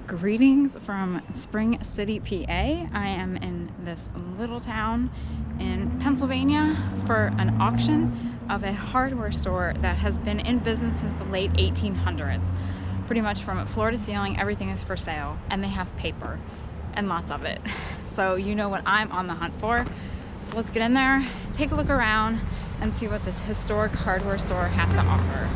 Greetings from Spring City, PA. I am in this little town in Pennsylvania for an auction of a hardware store that has been in business since the late 1800s. Pretty much from floor to ceiling, everything is for sale, and they have paper and lots of it. So you know what I'm on the hunt for. So let's get in there, take a look around, and see what this historic hardware store has to offer.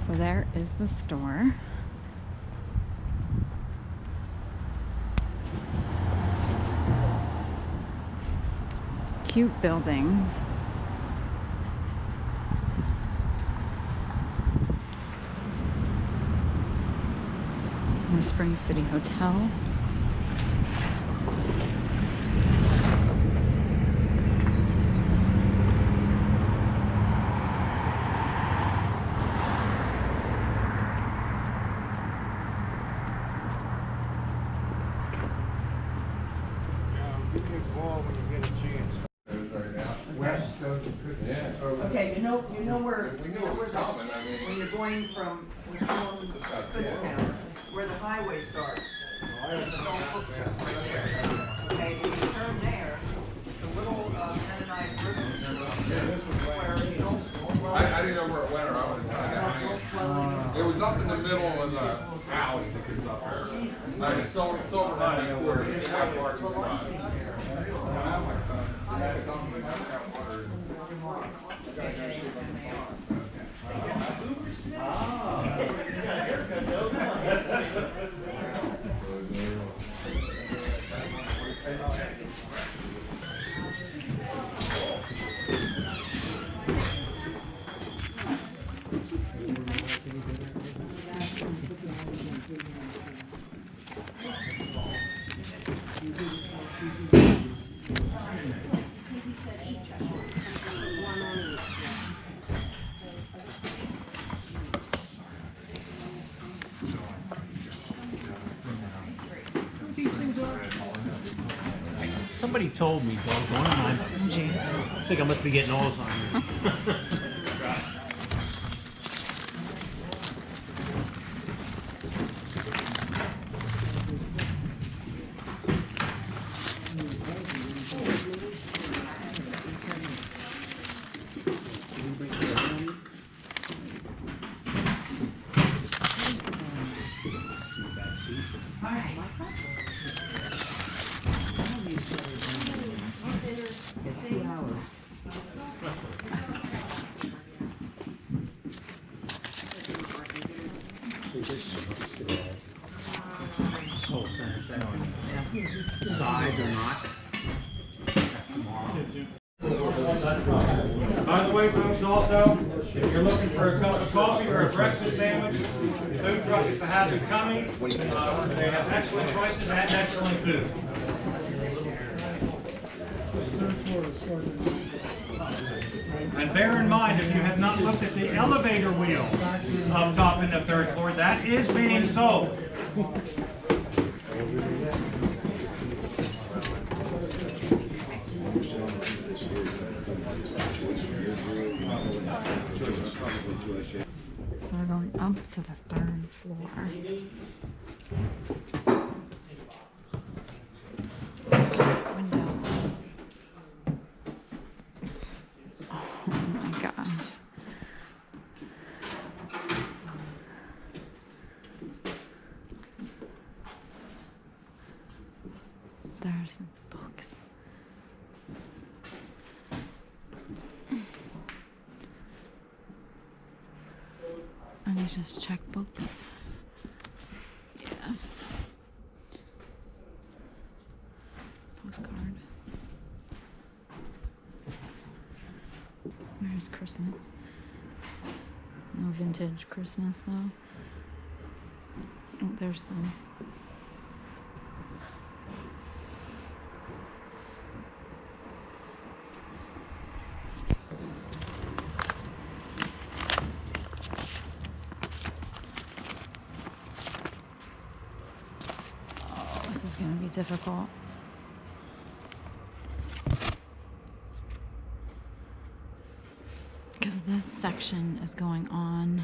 So there is the store. Cute buildings. The Spring City Hotel. Okay, you know where when you're going from Kutztown, where the highway starts. Okay, if you turn there, it's a little Mennonite where you don't. I didn't know where it went, or I would have it was up in the middle of the alley that goes up there. It's silver lining where the parking spot. Somebody told me, one of mine, I think I must be getting Alzheimer's. Size or not. By the way, folks, also, if you're looking for a cup of coffee or a breakfast sandwich, the food truck is to have it coming. They have excellent prices and excellent food. And bear in mind, if you have not looked at the elevator wheel up top in the third floor, that is being sold. So we're going up to the third floor. Window. Oh my gosh. There's books. Are these just checkbooks? Yeah. Postcard. Where's Christmas? No vintage Christmas though. Oh, there's some. This is going to be difficult. Because this section is going on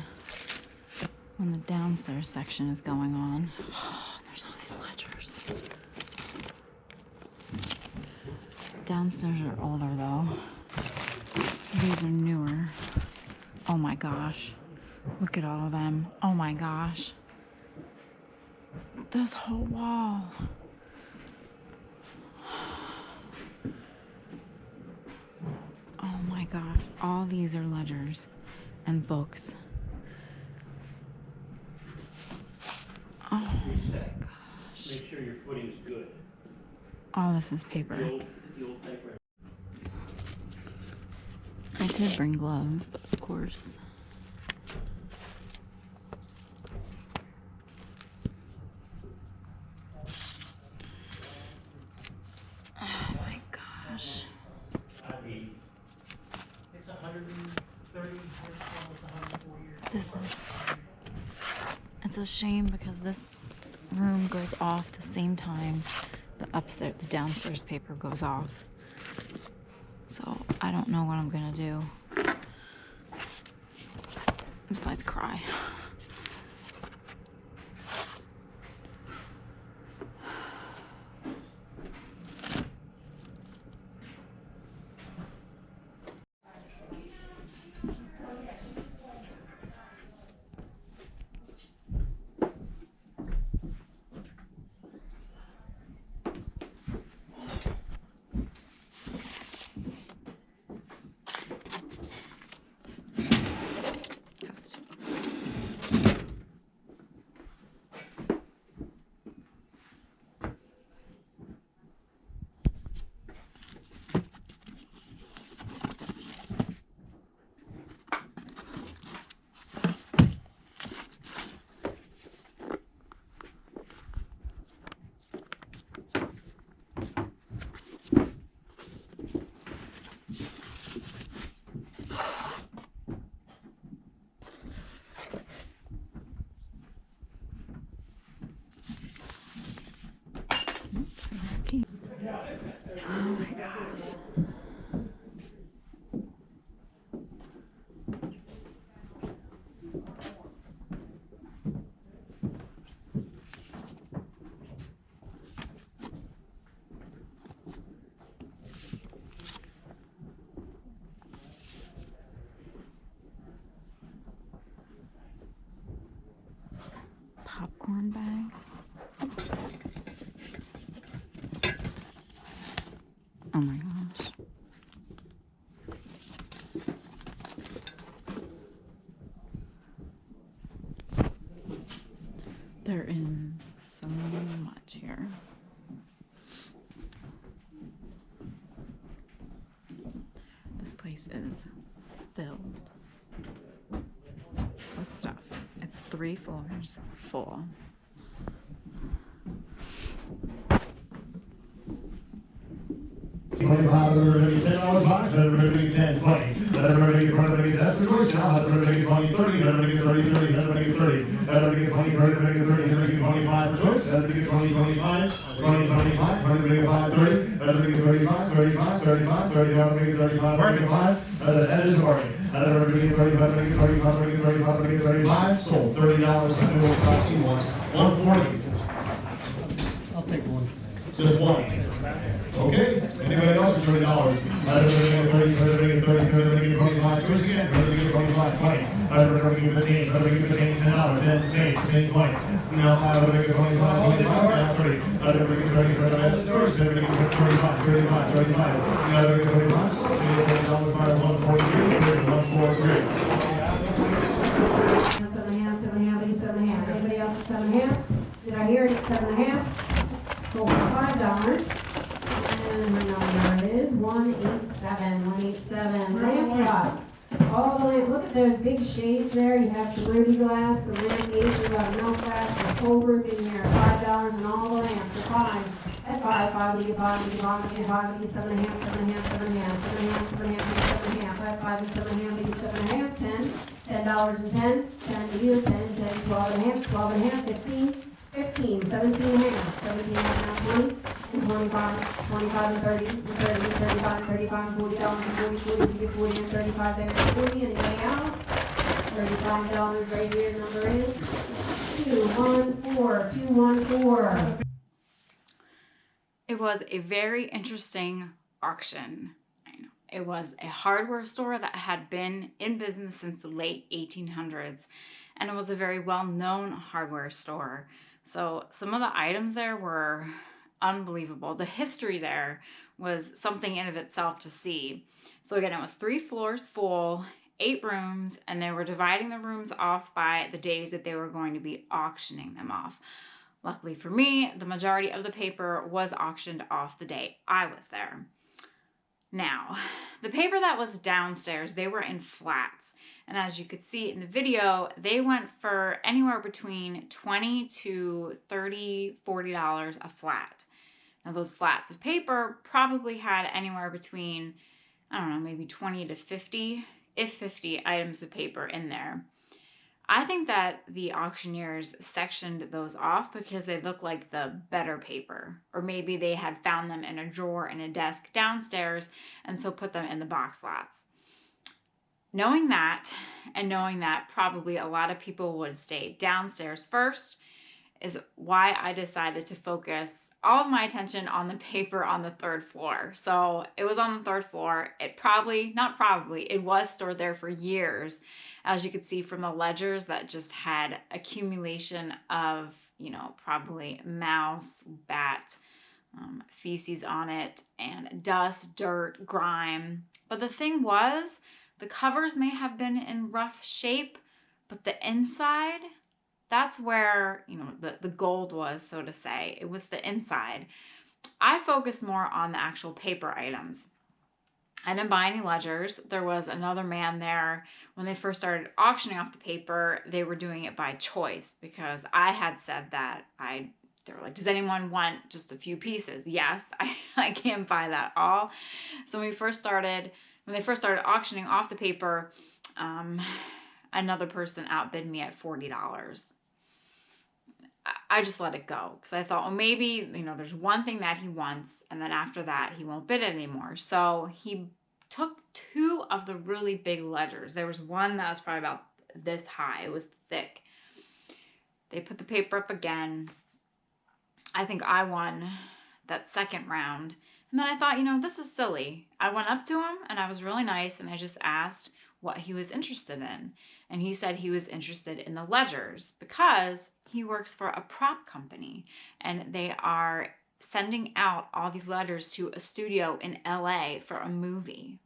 when the downstairs section is going on. There's all these ledgers. Downstairs are older though. These are newer. Oh my gosh. Look at all of them. Oh my gosh. This whole wall. Oh my gosh. All these are ledgers and books. Oh my gosh. Make sure your footing is good. All this is paper. The old typewriter. I did bring gloves, but of course. Oh my gosh. It's 130, 140 years. This is. It's a shame because this room goes off the same time the downstairs paper goes off. So I don't know what I'm gonna do besides cry. Oh my gosh. Popcorn bags. Oh my gosh. There is so much here. This place is filled with stuff. It's 3 floors full. $25, box, everybody 10, 20. Everybody get 20, that's the choice now. Everybody get 20, 30, everybody get 30, 30, everybody get 30. Everybody get 20, 30, everybody get 30, everybody get 25 for choice. Everybody get 20, 25, 20, 25, everybody get 5, 30. Everybody get 35, 35, 35, 35, everybody get 35, 35. That is the bargain. Everybody get 35, everybody get 35, everybody get 35, everybody get 35. Sold. $30, I know what cost you wants. 140. I'll take one. Just one. Okay, anybody else for $30? Everybody get 30, everybody get 30, everybody get 25, twist again, everybody get 25, 20. Everybody get 15, everybody get 15, $10, 10, 10, 20. Now, everybody get 25, 25, now 30. Everybody get 30, everybody else choice, everybody get 35, 35, 35. Everybody get 35, so you get $30 by 143, 143. 7.5, anybody else at 7.5? Did I hear it at 7.5? Go for $5. And her number is 187, 187. Lamp pot. All the lamp, look at those big shades there. You have some Rudy glass, some lamination, you got milk glass, some cold roof in here. $5 and all the lamps are 5. At 5, we get 5, we get 5, we get 5, we get 7.5, 7.5, 7.5, 7.5, 7.5, 7.5, 5, and 7.5, we get 7.5, 10. $10 and 10, 10 to you, 10, 10, 12 and a half, 12 and a half, 15. 15, 17 and a half, 17 and a half, 20, and 25, 25 and 30, and 30, and 30, 35, 35, $40, 40, 40, 40, and 35 there, 40. Anybody else? $35 right here, number is 214, 214. It was a very interesting auction. I know. It was a hardware store that had been in business since the late 1800s, and it was a very well-known hardware store. So some of the items there were unbelievable. The history there was something in of itself to see. So again, it was 3 floors full, 8 rooms, and they were dividing the rooms off by the days that they were going to be auctioning them off. Luckily for me, the majority of the paper was auctioned off the day I was there. Now, the paper that was downstairs, they were in flats. And as you could see in the video, they went for anywhere between $20 to $30, $40 a flat. Now, those flats of paper probably had anywhere between, I don't know, maybe 20 to 50, if 50 items of paper in there. I think that the auctioneers sectioned those off because they look like the better paper, or maybe they had found them in a drawer in a desk downstairs and so put them in the box lots. Knowing that, and knowing that probably a lot of people would stay downstairs first, is why I decided to focus all of my attention on the paper on the 3rd floor. So it was on the 3rd floor. It was stored there for years. As you could see from the ledgers that just had accumulation of, probably mouse, bat, feces on it, and dust, dirt, grime. But the thing was, the covers may have been in rough shape, but the inside, that's where, the gold was, so to say. It was the inside. I focused more on the actual paper items. I didn't buy any ledgers. There was another man there. When they first started auctioning off the paper, they were doing it by choice because I had said that they were like, does anyone want just a few pieces? Yes, I can't buy that all. So when they first started auctioning off the paper, another person outbid me at $40. I just let it go because I thought, well, maybe, there's one thing that he wants, and then after that, he won't bid anymore. So he took 2 of the really big ledgers. There was one that was probably about this high. It was thick. They put the paper up again. I think I won that second round. And then I thought, this is silly. I went up to him, and I was really nice, and I just asked what he was interested in. And he said he was interested in the ledgers because he works for a prop company and they are sending out all these ledgers to a studio in LA for a movie.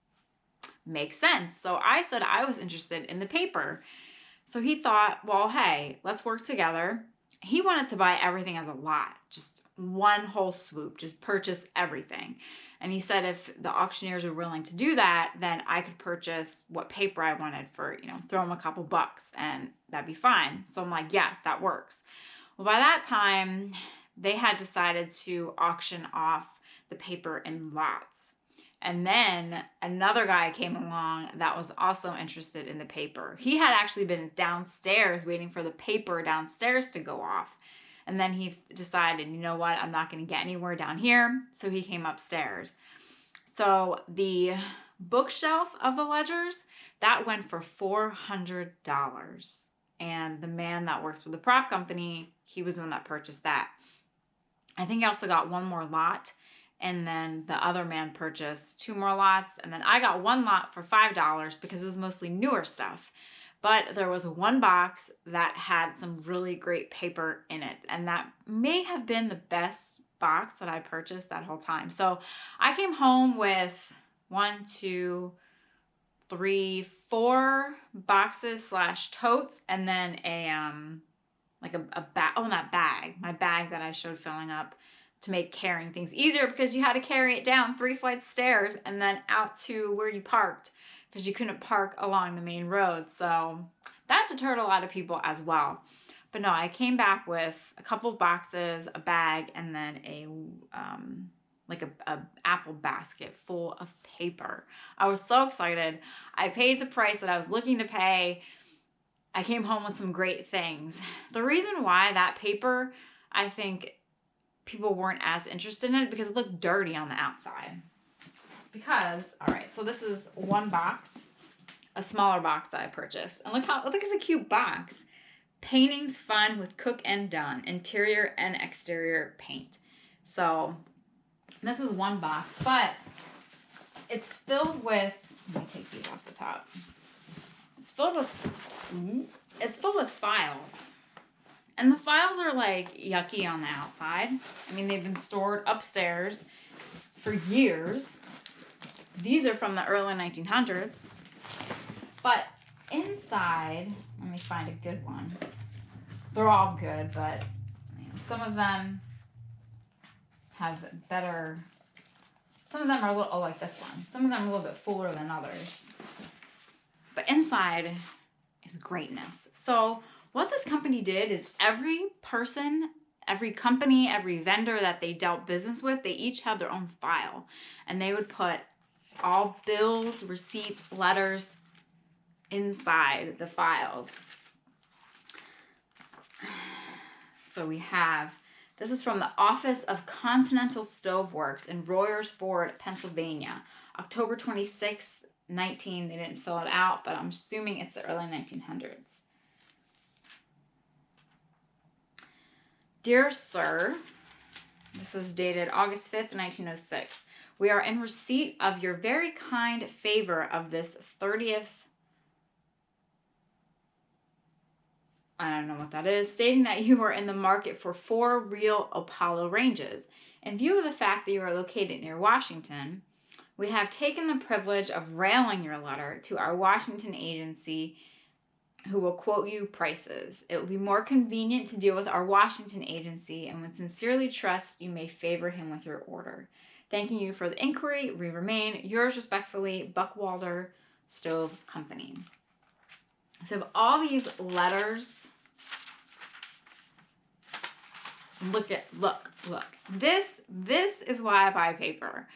Makes sense. So I said I was interested in the paper. So he thought, well, hey, let's work together. He wanted to buy everything as a lot, just one whole swoop, just purchase everything. And he said if the auctioneers were willing to do that, then I could purchase what paper I wanted for, throw him a couple bucks and that'd be fine. So I'm like, yes, that works. Well, by that time, they had decided to auction off the paper in lots. And then another guy came along that was also interested in the paper. He had actually been downstairs waiting for the paper downstairs to go off. And then he decided, you know what, I'm not going to get anywhere down here. So he came upstairs. So the bookshelf of the ledgers, that went for $400. And the man that works for the prop company, he was the one that purchased that. I think he also got one more lot. And then the other man purchased 2 more lots. And then I got 1 lot for $5 because it was mostly newer stuff. But there was 1 box that had some really great paper in it. And that may have been the best box that I purchased that whole time. So I came home with 1, 2, 3, 4 boxes / totes. And then that bag, my bag that I showed filling up to make carrying things easier because you had to carry it down 3 flights of stairs and then out to where you parked, because you couldn't park along the main road. So that deterred a lot of people as well. But no, I came back with a couple of boxes, a bag, and then a apple basket full of paper. I was so excited. I paid the price that I was looking to pay. I came home with some great things. The reason why that paper, I think people weren't as interested in it because it looked dirty on the outside. because, all right, so this is one box, a smaller box that I purchased. And look at the cute box. Paintings fun with Cook and Dunn, interior and exterior paint. So this is one box, but it's filled with, let me take these off the top. It's filled with files. And the files are like yucky on the outside. I mean, they've been stored upstairs for years. These are from the early 1900s. But inside, let me find a good one. They're all good, but some of them have better, some of them are a little like this one. Some of them are a little bit fuller than others. But inside is greatness. So what this company did is every person, every company, every vendor that they dealt business with, they each had their own file. And they would put all bills, receipts, letters inside the files. So we have, this is from the Office of Continental Stove Works in Royersford, Pennsylvania. October 26th, they didn't fill it out, but I'm assuming it's the early 1900s. Dear Sir, this is dated August 5th, 1906. We are in receipt of your very kind favor of this 30th, I don't know what that is, stating that you are in the market for 4 real Apollo ranges. In view of the fact that you are located near Washington, we have taken the privilege of railing your letter to our Washington agency, who will quote you prices. It will be more convenient to deal with our Washington agency, and would sincerely trust you may favor him with your order. Thanking you for the inquiry, we remain yours respectfully, Buckwalter Stove Company. So of all these letters, look. This is why I buy paper.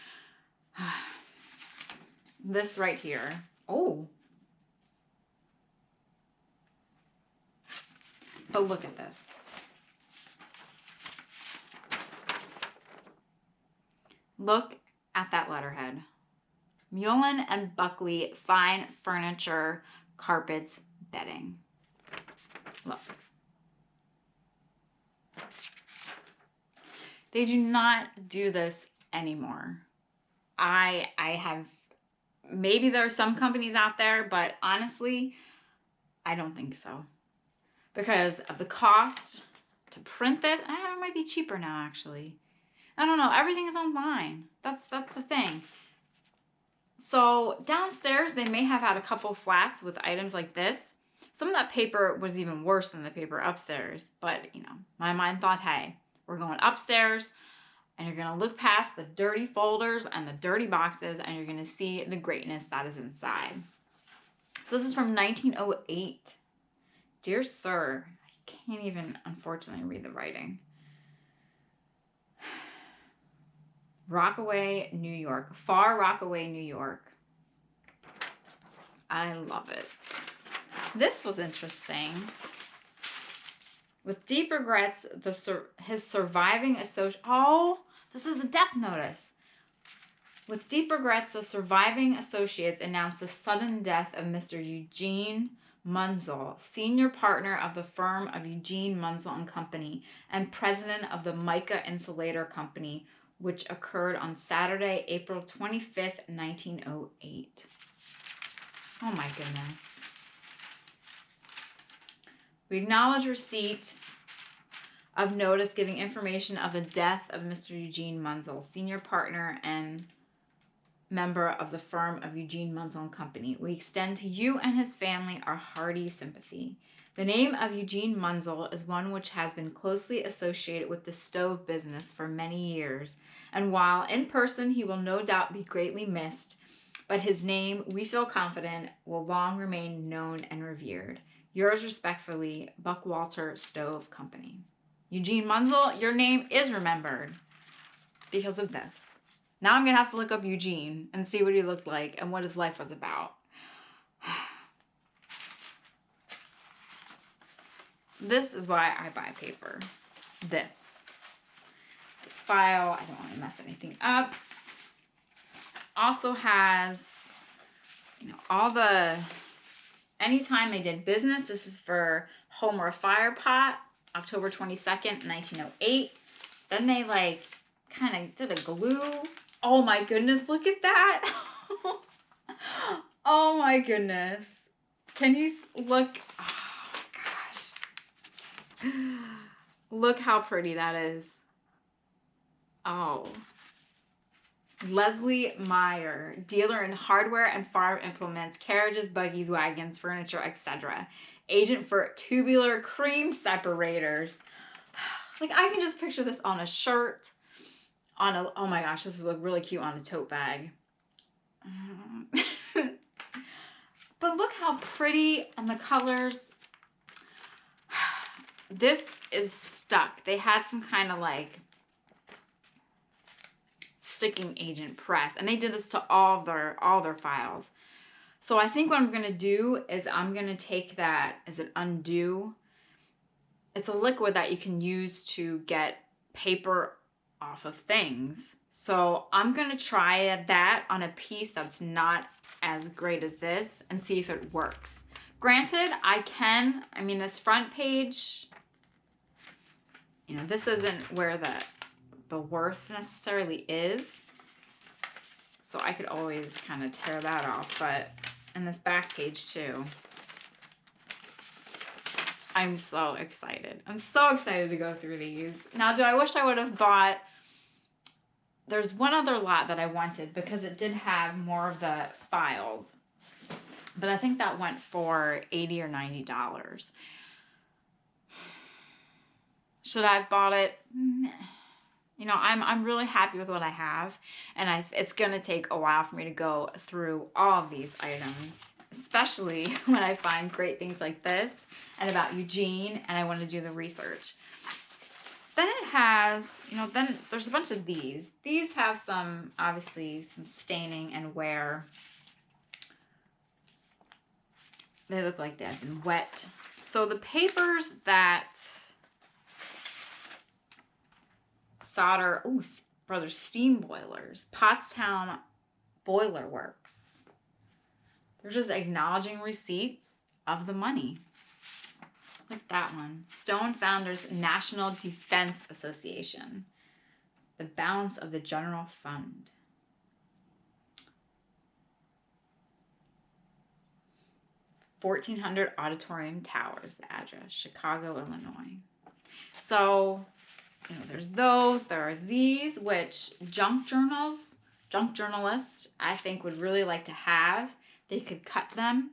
This right here. Oh. But look at this. Look at that letterhead. Mullen and Buckley Fine Furniture, Carpets, Bedding. Look. They do not do this anymore. I have, maybe there are some companies out there, but honestly, I don't think so. Because of the cost to print it, it might be cheaper now actually. I don't know, everything is online. That's the thing. So downstairs, they may have had a couple flats with items like this. Some of that paper was even worse than the paper upstairs. But, you know, my mind thought, hey, we're going upstairs and you're going to look past the dirty folders and the dirty boxes and you're going to see the greatness that is inside. So this is from 1908. Dear Sir, I can't even, unfortunately, read the writing. Rockaway, New York. Far Rockaway, New York. I love it. This was interesting. With deep regrets, his surviving associate... Oh, this is a death notice. With deep regrets, the surviving associates announced the sudden death of Mr. Eugene Munzel, senior partner of the firm of Eugene Munzel and Company and president of the Mica Insulator Company, which occurred on Saturday, April 25th, 1908. Oh my goodness. We acknowledge receipt of notice giving information of the death of Mr. Eugene Munzel, senior partner and member of the firm of Eugene Munzel and Company. We extend to you and his family our hearty sympathy. The name of Eugene Munzel is one which has been closely associated with the stove business for many years, and while in person he will no doubt be greatly missed, but his name, we feel confident, will long remain known and revered. Yours respectfully, Buckwalter Stove Company. Eugene Munzel, your name is remembered because of this. Now I'm going to have to look up Eugene and see what he looked like and what his life was about. This is why I buy paper. This file, I don't want to mess anything up. also has, you know, all the, anytime they did business. This is for Homer Fire Pot, October 22nd, 1908. Then they like kind of did a glue. Oh my goodness, look at that. Oh my goodness. Can you look? Oh my gosh. Look how pretty that is. Oh. Leslie Meyer, dealer in hardware and farm implements, carriages, buggies, wagons, furniture, etc. Agent for tubular cream separators. Like, I can just picture this on a shirt, on a, oh my gosh, this would look really cute on a tote bag. But look how pretty, and the colors. This is stuck. They had some kind of like sticking agent press, and they did this to all their files. So I think what I'm gonna do is I'm gonna take that, is it Undo? It's a liquid that you can use to get paper off of things. So I'm gonna try that on a piece that's not as great as this and see if it works. Granted, I mean, this front page, you know, this isn't where the worth necessarily is. So I could always kind of tear that off, but in this back page too. I'm so excited. I'm so excited to go through these. Now, do I wish I would have bought, there's one other lot that I wanted because it did have more of the files, but I think that went for $80 or $90. Should I have bought it? You know, I'm really happy with what I have, and it's gonna take a while for me to go through all of these items, especially when I find great things like this and about Eugene, and I want to do the research. Then it has, you know, then there's a bunch of these. These have some, obviously, some staining and wear. They look like they have been wet. So the papers that solder, ooh, brother, steam boilers, Pottstown Boiler Works. They're just acknowledging receipts of the money. Like that one. Stone Founders National Defense Association. The balance of the general fund. (1400) Auditorium Towers, the address, Chicago, Illinois. So, you know, there's those. There are these, which junk journalists, I think would really like to have. They could cut them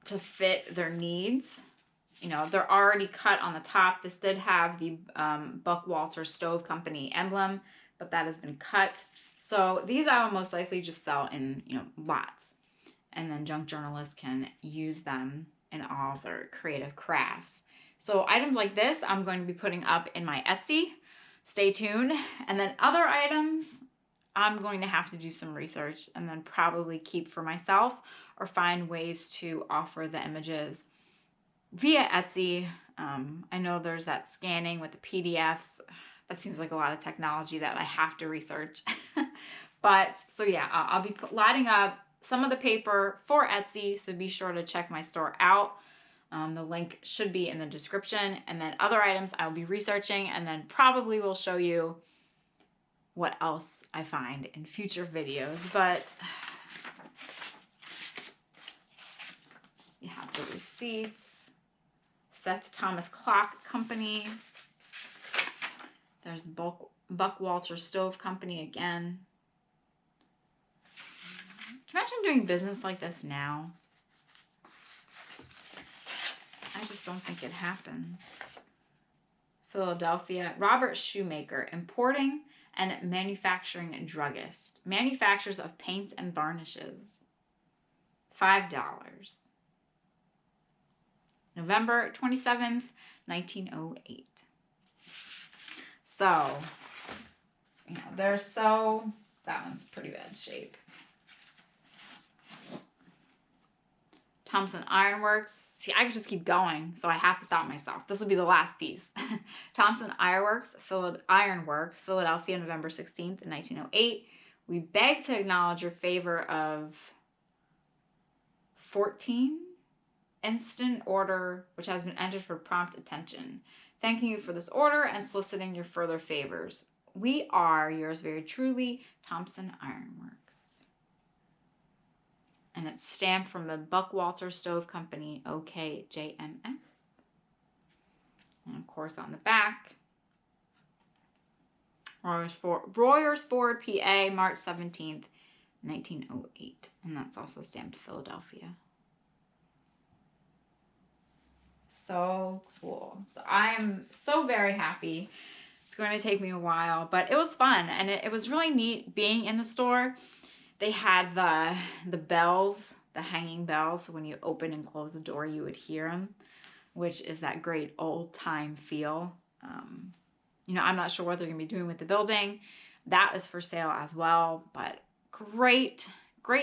to fit their needs. You know, they're already cut on the top. This did have the Buckwalter Stove Company emblem, but that has been cut. So these I will most likely just sell in, you know, lots. And then junk journalists can use them in all of their creative crafts. So items like this, I'm going to be putting up in my Etsy. Stay tuned. And then other items, I'm going to have to do some research and then probably keep for myself or find ways to offer the images via Etsy. I know there's that scanning with the PDFs. That seems like a lot of technology that I have to research. But so yeah, I'll be lighting up some of the paper for Etsy, so be sure to check my store out. The link should be in the description. And then other items I'll be researching, and then probably will show you what else I find in future videos. But you have the receipts. Seth Thomas Clock Company. There's Buckwalter Stove Company again. Can you imagine doing business like this now? I just don't think it happens. Philadelphia, Robert Shoemaker, importing and manufacturing druggist. Manufacturers of paints and varnishes. $5. November 27th, 1908. So, you know, they're so, that one's pretty bad shape. Thompson Ironworks. See, I could just keep going, so I have to stop myself. This will be the last piece. Thompson Ironworks, Philadelphia, November 16th, 1908. We beg to acknowledge your favor of 14 instant order, which has been entered for prompt attention. Thanking you for this order and soliciting your further favors. We are, yours very truly, Thompson Ironworks. And it's stamped from the Buckwalter Stove Company, OKJMS. And of course on the back, Royersford, PA, March 17th, 1908. And that's also stamped Philadelphia. So cool. So I'm so very happy. It's going to take me a while, but it was fun. And it was really neat being in the store. They had the bells, the hanging bells. So when you open and close the door, you would hear them, which is that great old time feel. You know, I'm not sure what they're going to be doing with the building. That is for sale as well, but great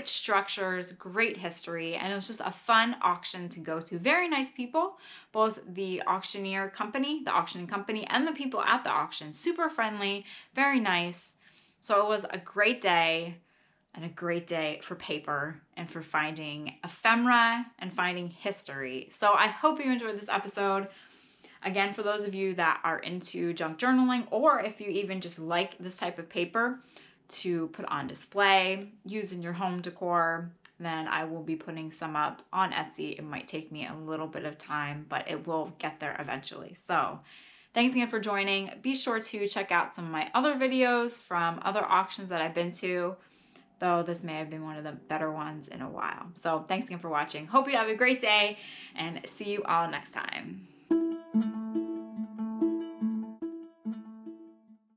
structures, great history, and it was just a fun auction to go to. Very nice people, both the auctioning company, and the people at the auction. Super friendly, very nice. So it was a great day, and a great day for paper and for finding ephemera and finding history. So I hope you enjoyed this episode. Again, for those of you that are into junk journaling, or if you even just like this type of paper to put on display, use in your home decor, then I will be putting some up on Etsy. It might take me a little bit of time, but it will get there eventually. So thanks again for joining. Be sure to check out some of my other videos from other auctions that I've been to, though this may have been one of the better ones in a while. So thanks again for watching. Hope you have a great day, and see you all next time.